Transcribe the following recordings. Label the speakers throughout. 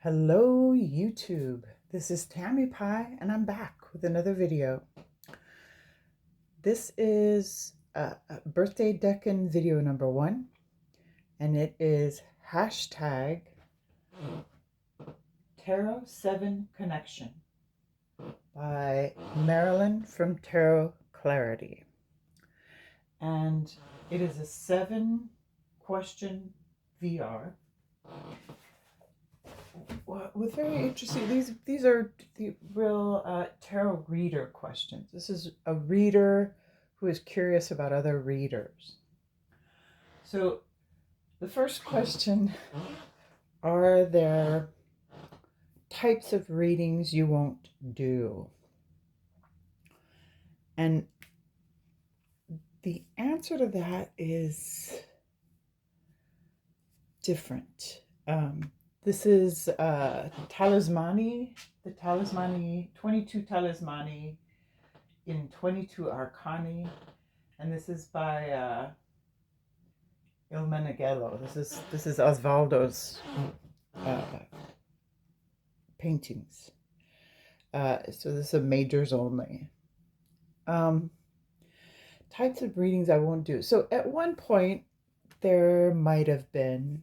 Speaker 1: Hello YouTube, this is Tammy Pie and I'm back with another video. This is birthday Decan video number 1 and it is hashtag Tarot 7 Connection by Marilyn from Tarot Clarity. And it is a 7-question VR with very interesting, these are the real tarot reader questions. This is a reader who is curious about other readers. So the first question, are there types of readings you won't do? And the answer to that is different. This is Talismani, the Talismani, 22 Talismani in 22 Arcani, and this is by Il Meneghello. This is Osvaldo's paintings. So this is majors only. Types of readings I won't do. So at one point there might have been.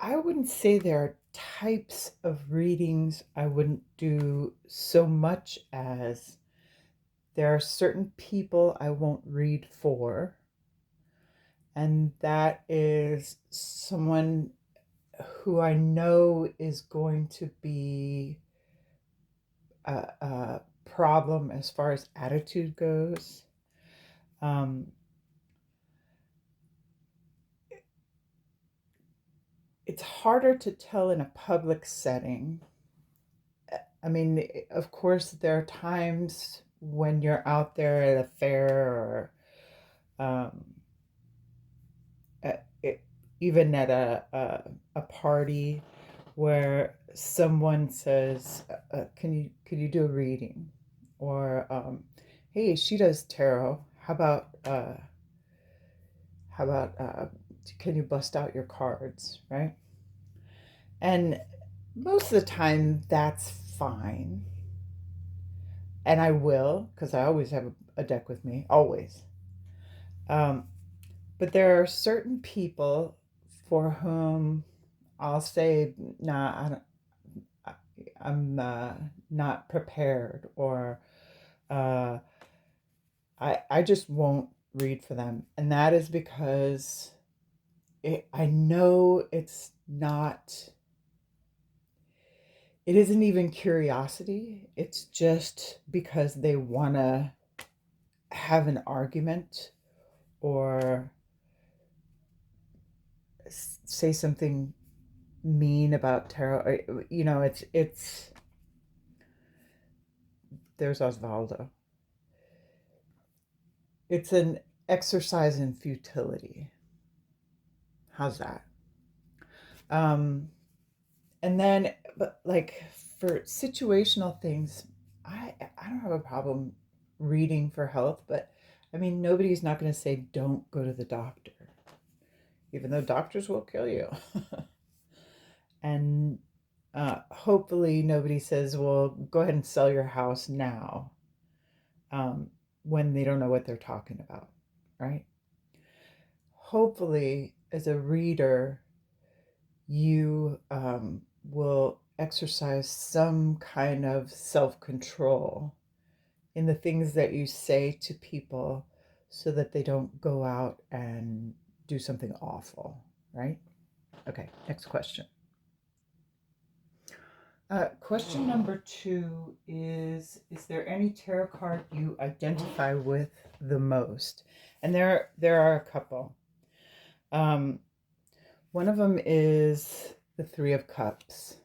Speaker 1: I wouldn't say there are types of readings I wouldn't do so much as there are certain people I won't read for, and that is someone who I know is going to be a problem as far as attitude goes. It's harder to tell in a public setting. I mean, of course, there are times when you're out there at a fair or even at a party where someone says, "Can you do a reading?" Or "Hey, she does tarot. How about can you bust out your cards?" Right? And most of the time, that's fine. And I will, because I always have a deck with me, always. But there are certain people for whom I'll say, nah, I'm not prepared, or uh, I just won't read for them. And that is because I know it's not, it isn't even curiosity. It's just because they want to have an argument or say something mean about tarot. You know, it's there's Osvaldo. It's an exercise in futility. How's that? Um, and then, but like for situational things, I don't have a problem reading for health, but I mean, nobody's not going to say don't go to the doctor, even though doctors will kill you. And hopefully nobody says, well, go ahead and sell your house now, when they don't know what they're talking about, right? Hopefully, as a reader, you will exercise some kind of self-control in the things that you say to people so that they don't go out and do something awful, right? Okay, next question. Question number 2 is there any tarot card you identify with the most? And there are a couple. One of them is the Three of Cups.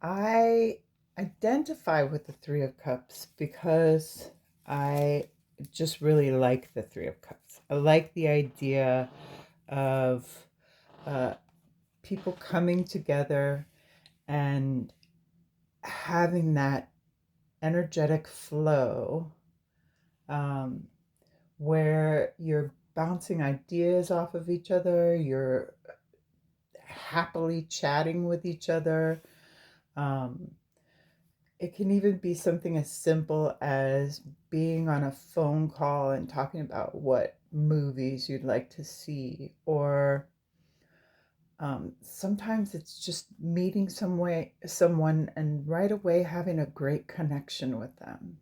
Speaker 1: I identify with the Three of Cups because I just really like the Three of Cups. I like the idea of people coming together and having that energetic flow, where you're bouncing ideas off of each other. You're happily chatting with each other. Um, it can even be something as simple as being on a phone call and talking about what movies you'd like to see, or sometimes it's just meeting someone and right away having a great connection with them.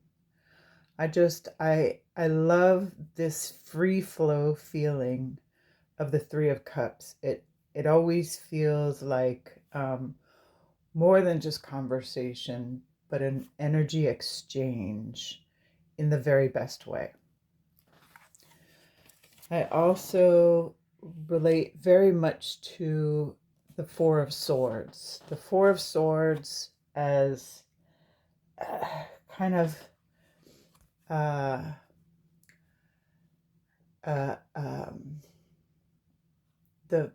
Speaker 1: I love this free flow feeling of the Three of Cups. It always feels like more than just conversation, but an energy exchange in the very best way. I also relate very much to the Four of Swords. The Four of Swords as kind of uh, uh, um, the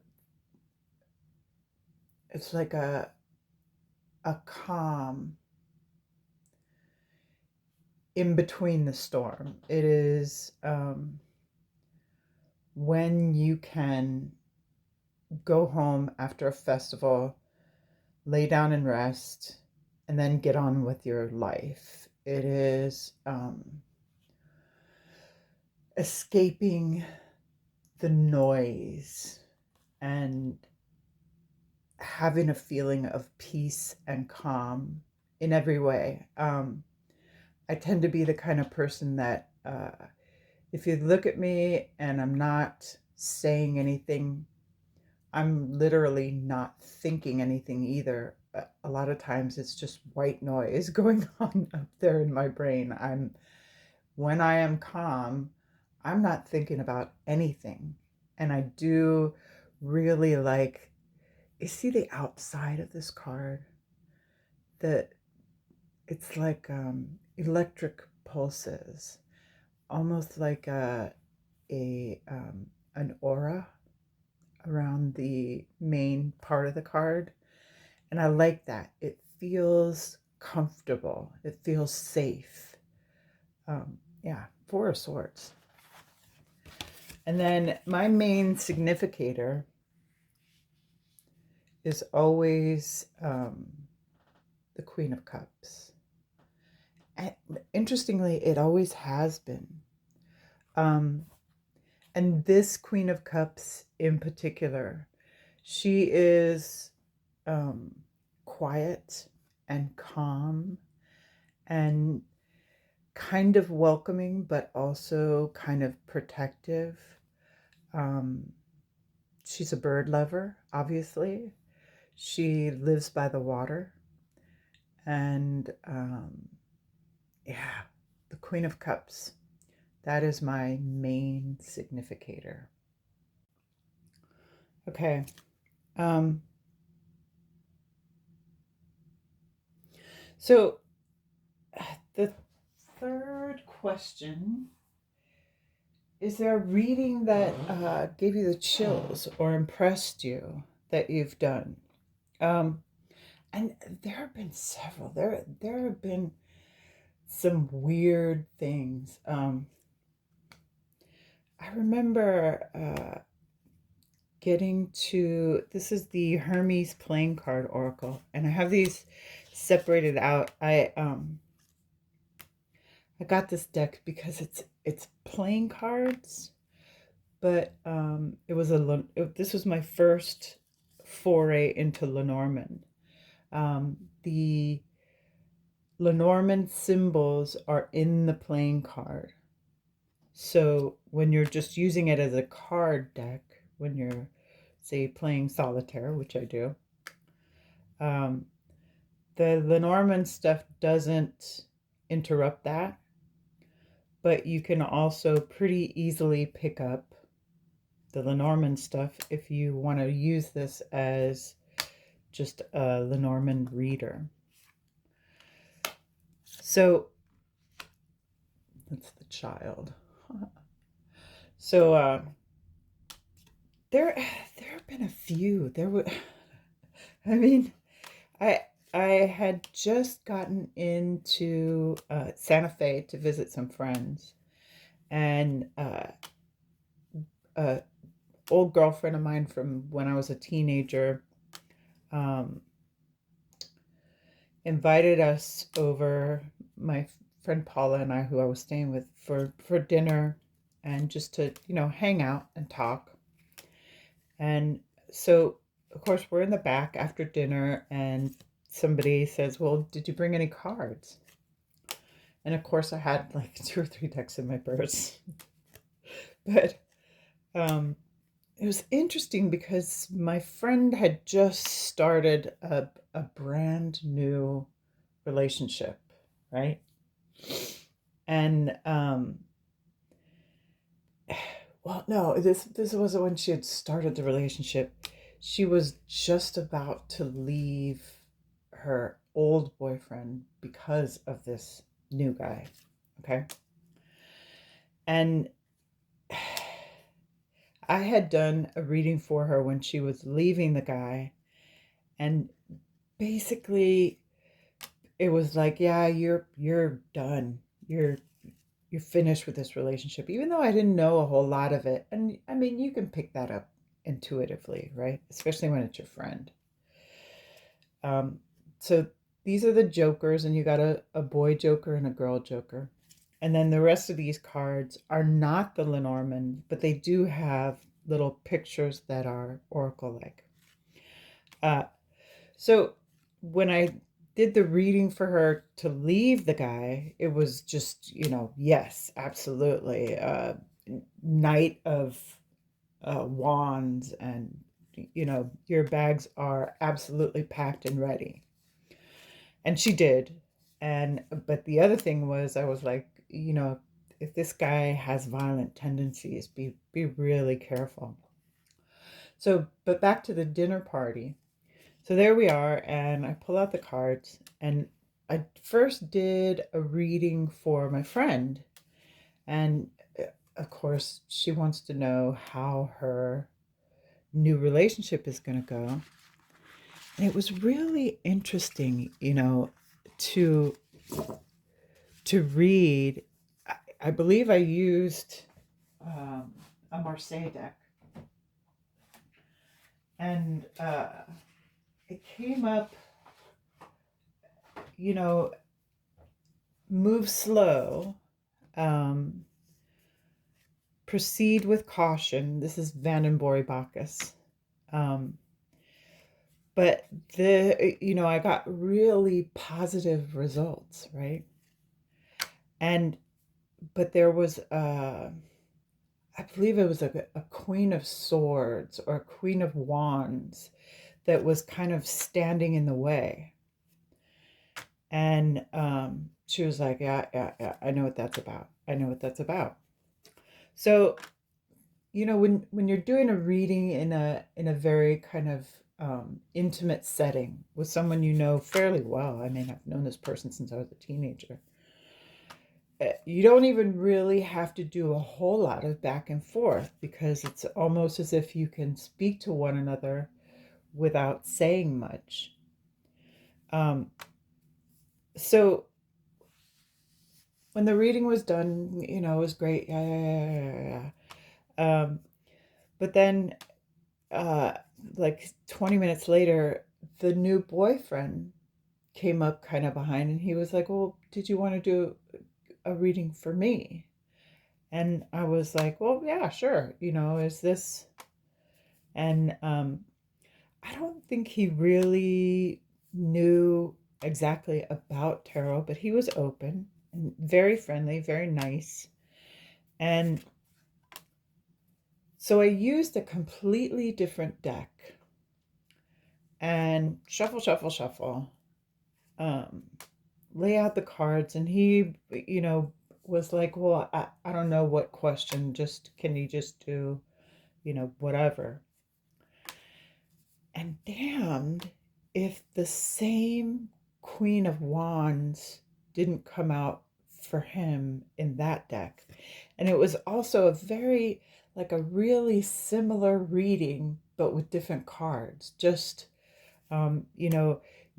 Speaker 1: it's like a calm in between the storm. It is when you can go home after a festival, lay down and rest, and then get on with your life. It is escaping the noise and having a feeling of peace and calm in every way. I tend to be the kind of person that if you look at me and I'm not saying anything, I'm literally not thinking anything either. A lot of times it's just white noise going on up there in my brain. When I am calm, I'm not thinking about anything. And I do really like, you see the outside of this card? That it's like electric pulses, almost like an aura around the main part of the card. And I like that. It feels comfortable. It feels safe. Yeah, Four of Swords. And then my main significator is always the Queen of Cups. And interestingly, it always has been. And this Queen of Cups in particular, she is quiet and calm and kind of welcoming, but also kind of protective. She's a bird lover, obviously. She lives by the water. And yeah, the Queen of Cups. That is my main significator. Okay. So the third question, is there a reading that gave you the chills or impressed you that you've done? And there have been several. There have been some weird things. I remember getting to, this is the Hermes playing card oracle, and I have these separated out. I got this deck because it's playing cards, but this was my first foray into Lenormand. The Lenormand symbols are in the playing card. So when you're just using it as a card deck, when you're, say, playing solitaire, which I do, the Lenormand stuff doesn't interrupt that, but you can also pretty easily pick up the Lenormand stuff if you want to use this as just a Lenormand reader. So that's the child. So there have been a few. I mean, I had just gotten into Santa Fe to visit some friends, and a old girlfriend of mine from when I was a teenager um, invited us over, my friend Paula and I, who I was staying with, for dinner, and just to, hang out and talk. And so, of course, we're in the back after dinner, and somebody says, "Well, did you bring any cards?" And of course, I had like 2 or 3 decks in my purse. But um, it was interesting because my friend had just started a brand new relationship, right? And well, no, this wasn't when she had started the relationship. She was just about to leave her old boyfriend because of this new guy. Okay. And I had done a reading for her when she was leaving the guy, and basically it was like, yeah, you're done. You're finished with this relationship, even though I didn't know a whole lot of it. And I mean, you can pick that up intuitively, right? Especially when it's your friend. Um, so these are the jokers, and you got a boy joker and a girl joker. And then the rest of these cards are not the Lenormand, but they do have little pictures that are oracle-like. Uh, so when I did the reading for her to leave the guy, it was just, yes, absolutely. Knight of Wands, and, your bags are absolutely packed and ready. And she did. But the other thing was, I was like, if this guy has violent tendencies, be really careful. So, but back to the dinner party. So there we are, and I pull out the cards, and I first did a reading for my friend, and of course, she wants to know how her new relationship is going to go. And it was really interesting, to read. I believe I used a Marseille deck, and it came up, you know, move slow, um, proceed with caution. This is Vandenborre Bacchus. Um, but I got really positive results, right? And, but there was, I believe it was a Queen of Swords or a Queen of Wands that was kind of standing in the way. And she was like, yeah, yeah, yeah, I know what that's about. I know what that's about. So, when you're doing a reading in a very kind of intimate setting with someone you know fairly well, I mean, I've known this person since I was a teenager. You don't even really have to do a whole lot of back and forth, because it's almost as if you can speak to one another without saying much. So when the reading was done, it was great. Yeah, yeah, yeah, yeah, yeah. But then, uh, like 20 minutes later, the new boyfriend came up kind of behind, and he was like, "Well, did you want to do a reading for me?" And I was like, "Well, yeah, sure. Is this?" And I don't think he really knew exactly about tarot, but he was open and very friendly, very nice. And so I used a completely different deck and shuffle, shuffle, shuffle, um, lay out the cards. And he, was like, "Well, I don't know what question, just, can you just do, whatever." And damned if the same Queen of Wands didn't come out for him in that deck. And it was also like a really similar reading, but with different cards. Just,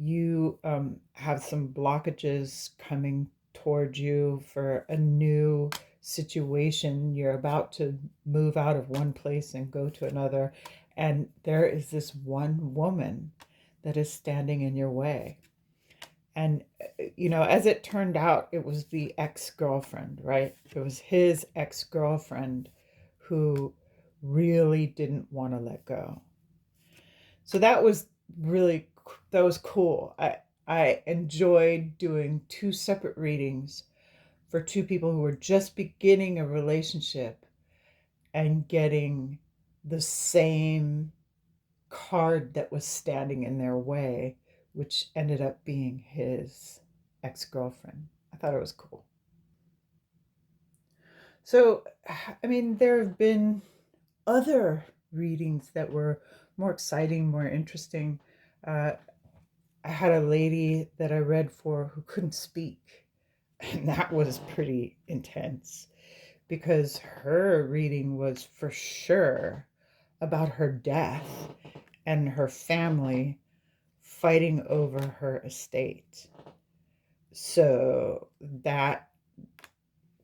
Speaker 1: you have some blockages coming towards you for a new situation. You're about to move out of one place and go to another, and there is this one woman that is standing in your way. And, as it turned out, it was the ex-girlfriend, right? It was his ex-girlfriend who really didn't want to let go. So really, that was cool. I enjoyed doing two separate readings for two people who were just beginning a relationship and getting the same card that was standing in their way, which ended up being his ex-girlfriend. I thought it was cool. So, I mean, there have been other readings that were more exciting, more interesting. Uh, I had a lady that I read for who couldn't speak, and that was pretty intense because her reading was for sure about her death and her family fighting over her estate. So that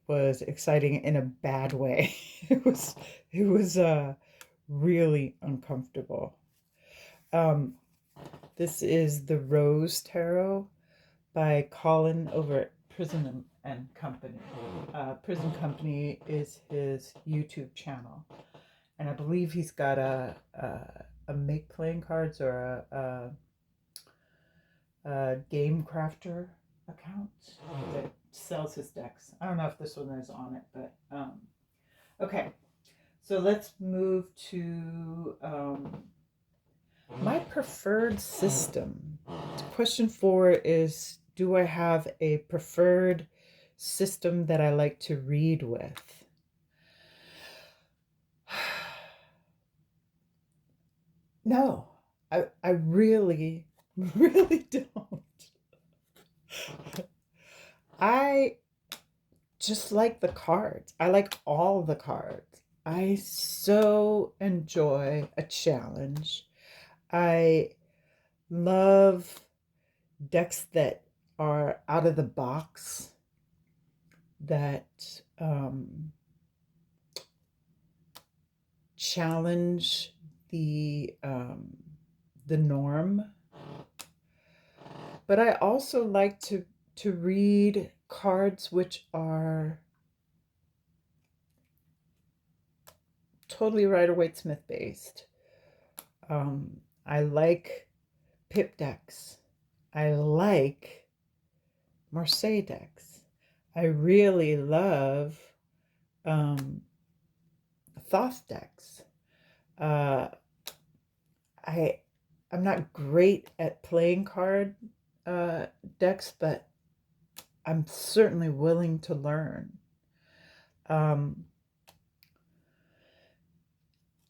Speaker 1: was exciting in a bad way. It was really uncomfortable. Um, this is the Rose Tarot by Colin over at Prism and Company. Prism Company is his YouTube channel, and I believe he's got a make playing cards or a game crafter account that sells his decks. I don't know if this one is on it, but okay. So let's move to my preferred system. Question 4 is, do I have a preferred system that I like to read with? No, I really, really don't. I just like the cards. I like all the cards. I so enjoy a challenge. I love decks that are out of the box, that challenge the norm. But I also like to read cards which are totally Rider-Waite-Smith based. I like Pip decks. I like Marseille decks. I really love Thoth decks. Uh, I'm not great at playing card decks, but I'm certainly willing to learn.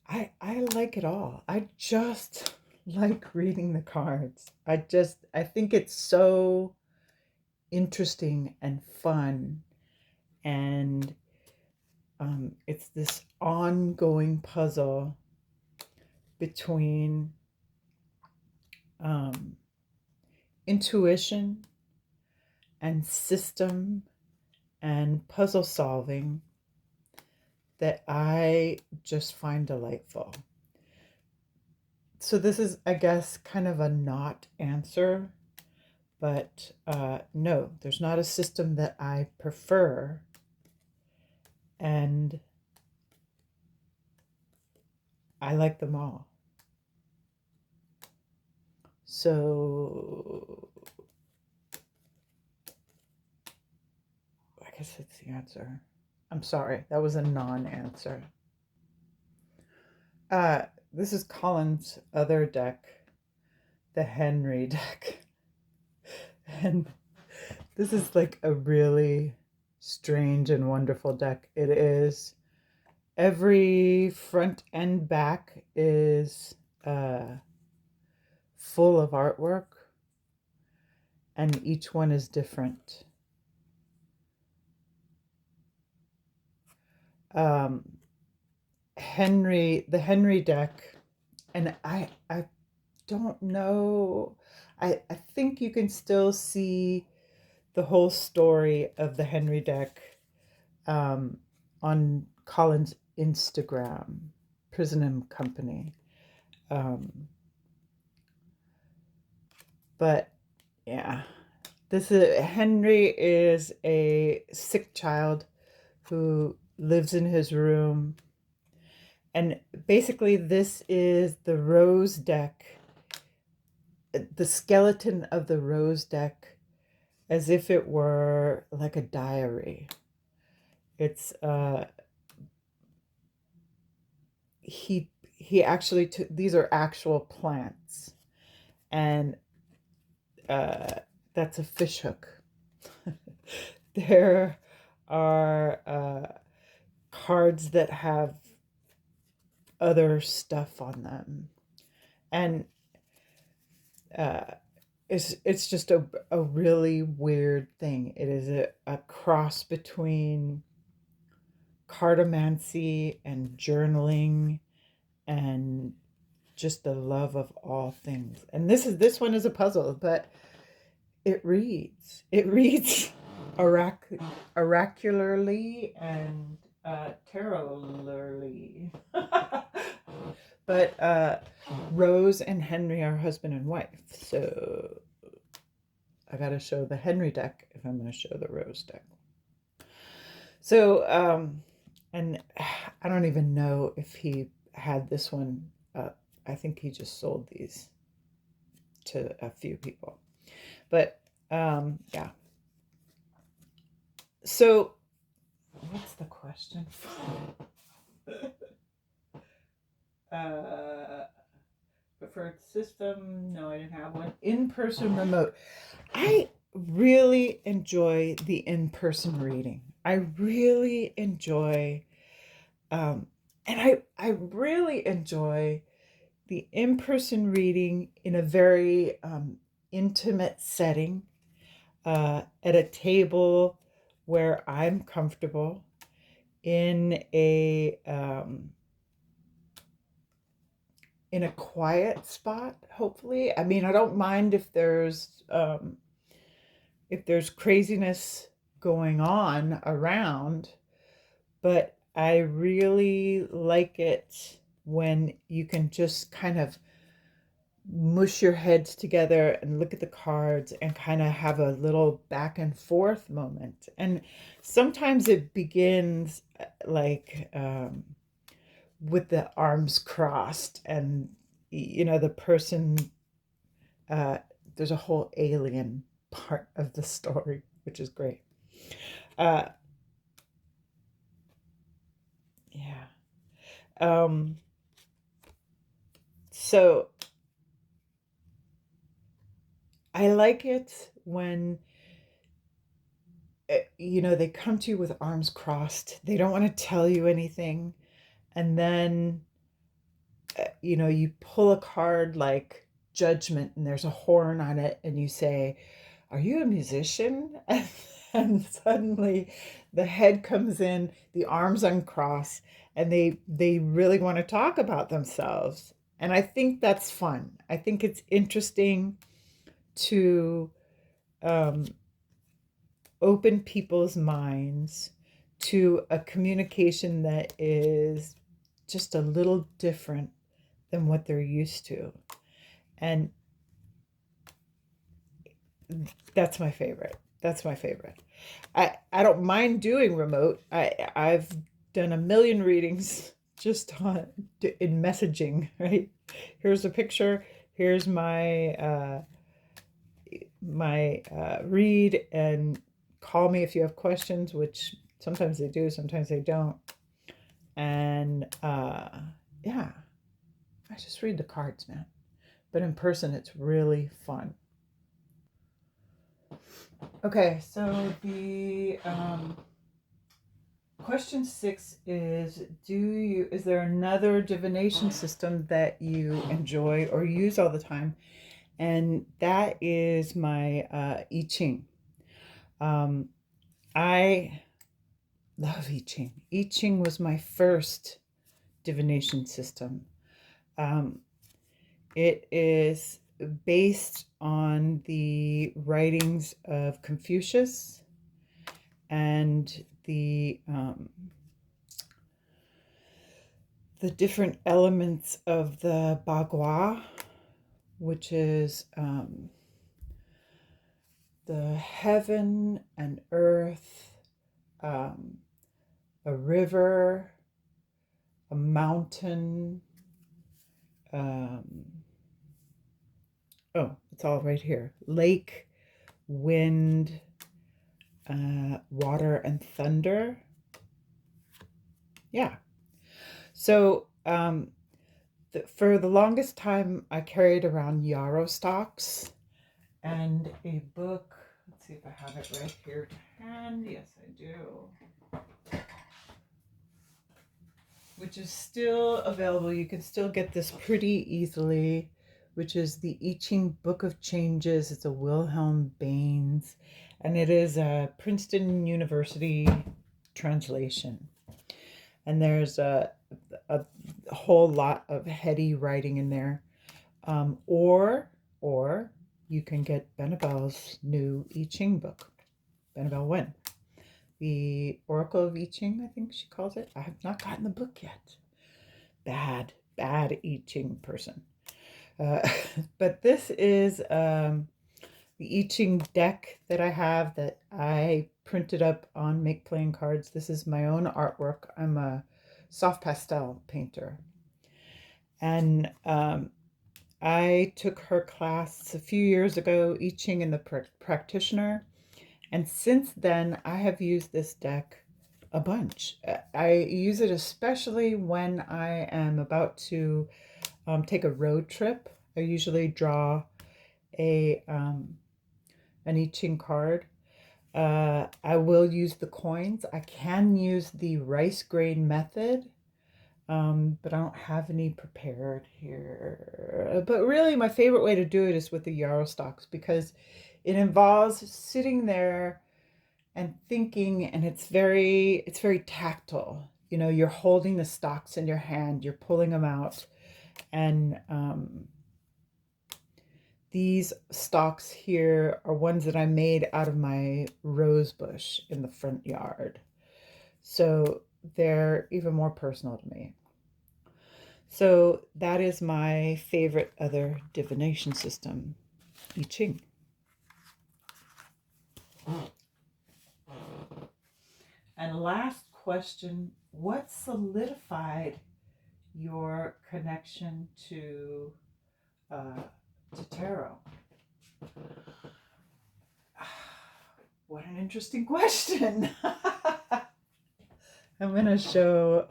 Speaker 1: I like it all. I just like reading the cards. I think it's so interesting and fun, and it's this ongoing puzzle between um, intuition and system and puzzle solving that I just find delightful. So this is, I guess, kind of a not answer, but no, there's not a system that I prefer, and I like them all. So I guess that's the answer. I'm sorry, that was a non-answer. This is Colin's other deck, the Henry deck. And this is like a really strange and wonderful deck. It is. Every front and back is full of artwork, and each one is different. The Henry deck, and I don't know. I think you can still see the whole story of the Henry deck on Colin's Instagram, Prison and Company. But yeah, Henry is a sick child who lives in his room. And basically, this is the rose deck, the skeleton of the rose deck, as if it were like a diary. It's he actually took, these are actual plants, and that's a fish hook. There are cards that have other stuff on them, and it's just a really weird thing. It is a cross between cartomancy and journaling and just the love of all things. And this one is a puzzle, but it reads oracularly and tarotly. But Rose and Henry are husband and wife, so I gotta show the Henry deck if I'm gonna show the Rose deck. So and I don't even know if he had this one up. I think he just sold these to a few people. But yeah. So what's the question? Preferred system? No, I didn't have one. In-person remote. I really enjoy the in-person reading. I really enjoy, and I really enjoy the in-person reading in a very intimate setting, at a table where I'm comfortable, in a quiet spot, hopefully. I mean, I don't mind if there's craziness going on around, but I really like it when you can just kind of mush your heads together and look at the cards and kind of have a little back and forth moment. And sometimes it begins like with the arms crossed, and the person, there's a whole alien part of the story, which is great. Yeah. So I like it when they come to you with arms crossed. They don't want to tell you anything, and then you pull a card like Judgment, and there's a horn on it, and you say, "Are you a musician?" And suddenly the head comes in, the arms uncross, and they really want to talk about themselves. And I think that's fun. I think it's interesting to open people's minds to a communication that is just a little different than what they're used to. And that's my favorite. That's my favorite. I don't mind doing remote. I've done a million readings just in messaging, right? Here's a picture. Here's my read, and call me if you have questions, which sometimes they do, sometimes they don't. And yeah, I just read the cards, man. But in person, it's really fun. Okay, so the question 6 is, is there another divination system that you enjoy or use all the time? And that is my I Ching. I love I Ching. I Ching was my first divination system. It is based on the writings of Confucius, and the different elements of the bagua, which is the heaven and earth, um, a river, a mountain. Oh, it's all right here. Lake, wind, water, and thunder. Yeah. So for the longest time, I carried around yarrow stalks and a book. Let's see if I have it right here to hand. Yes, I do. Which is still available. You can still get this pretty easily, which is the I Ching Book of Changes. It's a Wilhelm Baines, and it is a Princeton University translation. And there's a whole lot of heady writing in there. Or you can get Benebell's new I Ching book, Benebell Wen. The Oracle of I Ching, I think she calls it. I have not gotten the book yet. Bad I Ching person. But this is the I Ching deck that I have that I printed up on Make Playing Cards. This is my own artwork. I'm a soft pastel painter. And I took her class a few years ago, I Ching and the Practitioner. And since then, I have used this deck a bunch. I use it especially when I am about to take a road trip. I usually draw an I Ching card. I will use the coins. I can use the rice grain method, but I don't have any prepared here. But really, my favorite way to do it is with the yarrow stalks because it involves sitting there and thinking, and it's very tactile. You know, you're holding the stalks in your hand, you're pulling them out, and these stalks here are ones that I made out of my rose bush in the front yard. So they're even more personal to me. So that is my favorite other divination system, I Ching. And last question, what solidified your connection to tarot? What an interesting question. I'm going to show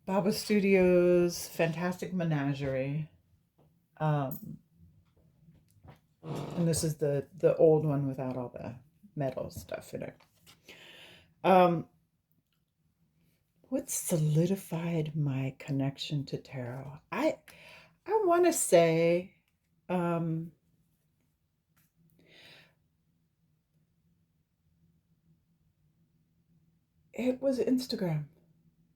Speaker 1: Baba Studios' Fantastic Menagerie. And this is the old one without all the metal stuff in it. What solidified my connection to tarot? I want to say it was Instagram.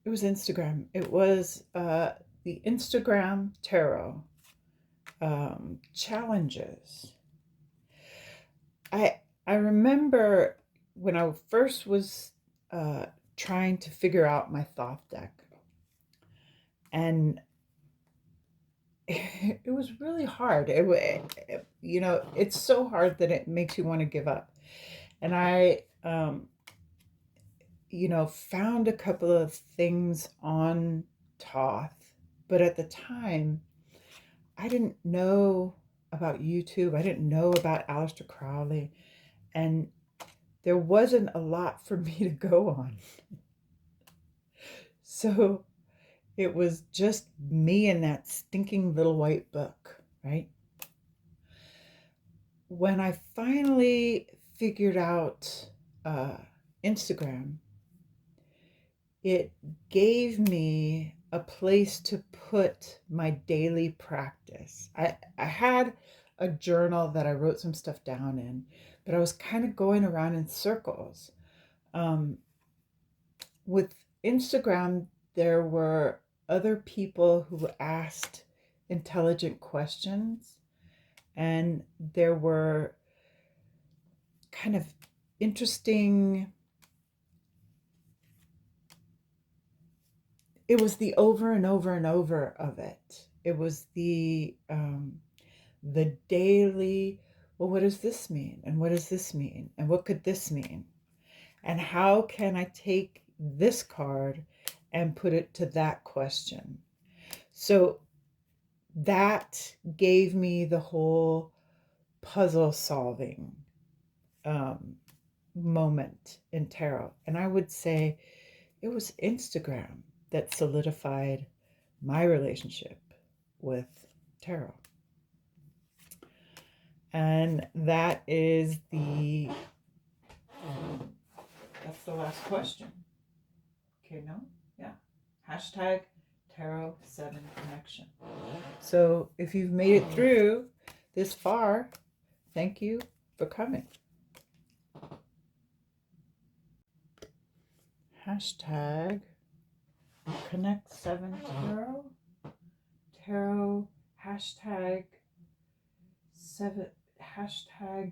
Speaker 1: It was Instagram. It was the Instagram tarot challenges. I remember when I first was trying to figure out my Thoth deck, and it was really hard. You know, it's so hard that it makes you want to give up. And I, you know, found a couple of things on Thoth, but at the time, I didn't know about YouTube. I didn't know about Aleister Crowley, and there wasn't a lot for me to go on. So it was just me and that stinking little white book, right? When I finally figured out Instagram, it gave me a place to put my daily practice. I had a journal that I wrote some stuff down in, but I was kind of going around in circles. With Instagram, there were other people who asked intelligent questions, and there were kind of interesting. It was the over and over and over of it. It was the daily, well, what does this mean? And what does this mean? And what could this mean? And how can I take this card and put it to that question? So that gave me the whole puzzle solving moment in tarot. And I would say it was Instagram that solidified my relationship with tarot. And that's the last question. Okay, no? Yeah. Hashtag Tarot 7 Connection. So if you've made it through this far, thank you for coming. Hashtag Connect 7 Tarot. Tarot hashtag 7 hashtag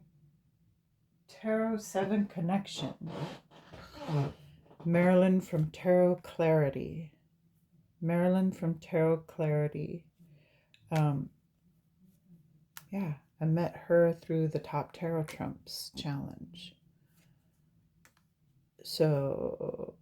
Speaker 1: Tarot 7 Connection. Marilyn from Tarot Clarity. Marilyn from Tarot Clarity. Yeah, I met her through the Top Tarot Trumps challenge. So